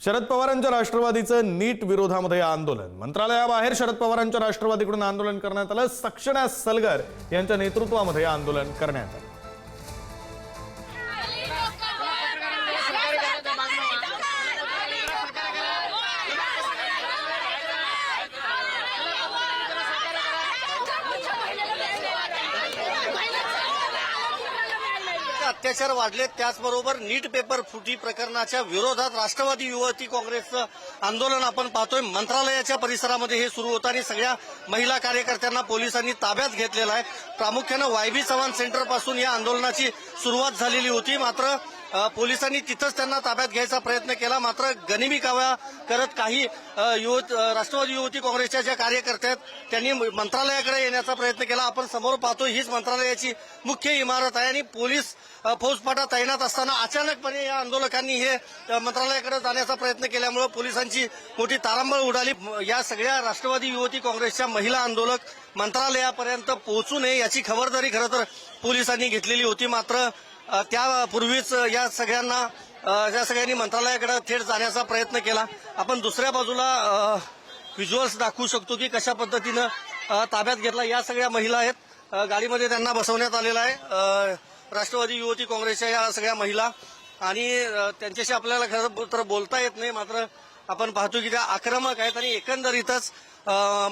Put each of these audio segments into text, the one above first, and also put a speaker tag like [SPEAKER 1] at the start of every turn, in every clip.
[SPEAKER 1] शरद पवारांच्या राष्ट्रवादीचं नीट विरोधामध्ये आंदोलन। मंत्रालयाबाहेर शरद पवारांच्या राष्ट्रवादीकडून आंदोलन करण्यात आलं। सक्षणा सलगर यांच्या नेतृत्वामध्ये आंदोलन करण्यात आलं।
[SPEAKER 2] अत्याचार वाढले, त्याचबरोबर नीट पेपर फुटी प्रकरणाच्या विरोधात राष्ट्रवादी युवती काँग्रेसचं आंदोलन आपण पाहतोय। मंत्रालयाच्या परिसरामध्ये हे सुरू होतं आणि सगळ्या महिला कार्यकर्त्यांना पोलिसांनी ताब्यात घेतलेलं आहे। प्रामुख्यानं वायबी चव्हाण सेंटर पासून या आंदोलनाची सुरुवात झालेली होती, मात्र पोलिसांनी तिथंच त्यांना ताब्यात घ्यायचा प्रयत्न केला। मात्र गनिमी काव्या करत काही राष्ट्रवादी युवती काँग्रेसच्या ज्या कार्यकर्त्या आहेत त्यांनी मंत्रालयाकडे येण्याचा प्रयत्न केला। आपण समोर पाहतोय हीच मंत्रालयाची मुख्य इमारत आहे आणि पोलीस फौजफाटा तैनात असताना अचानकपणे या आंदोलकांनी हे मंत्रालयाकडे जाण्याचा प्रयत्न केल्यामुळे पोलिसांची मोठी तारांबळ उडाली। या सगळ्या राष्ट्रवादी युवती काँग्रेसच्या महिला आंदोलक मंत्रालयापर्यंत पोहोचू नये याची खबरदारी खरं तर पोलिसांनी घेतलेली होती। मात्र त्यापूर्वीच या सगळ्यांनी मंत्रालयाकडे थेट जाण्याचा प्रयत्न केला। आपण दुसऱ्या बाजूला व्हिज्युअल्स दाखवू शकतो की कशा पद्धतीनं ताब्यात घेतला। या सगळ्या महिला आहेत, गाडीमध्ये त्यांना बसवण्यात आलेलं आहे। राष्ट्रवादी युवती काँग्रेसच्या या सगळ्या महिला आणि त्यांच्याशी आपल्याला खरं तर बोलता येत नाही, मात्र आपण पाहतो की त्या आक्रमक आहेत आणि एकंदरीतच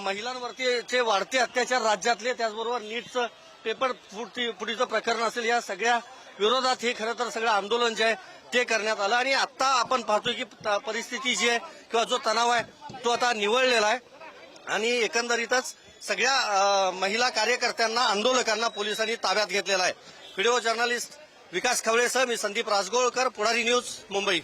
[SPEAKER 2] महिलांवरती वाढते अत्याचार राज्यातले, त्याचबरोबर नीटचं पेपर फुटीचं प्रकरण असेल, या सगळ्या विरोधात हे खरं तर सगळं आंदोलन जे आहे ते करण्यात आलं। आणि आता आपण पाहतोय की परिस्थिती जी आहे किंवा जो तणाव आहे तो आता निवळलेला आहे आणि एकंदरीतच सगळ्या महिला कार्यकर्त्यांना आंदोलकांना पोलिसांनी ताब्यात घेतलेला आहे। व्हिडिओ जर्नलिस्ट विकास खवळेसह मी संदीप राजगोळकर, पुढारी न्यूज, मुंबई।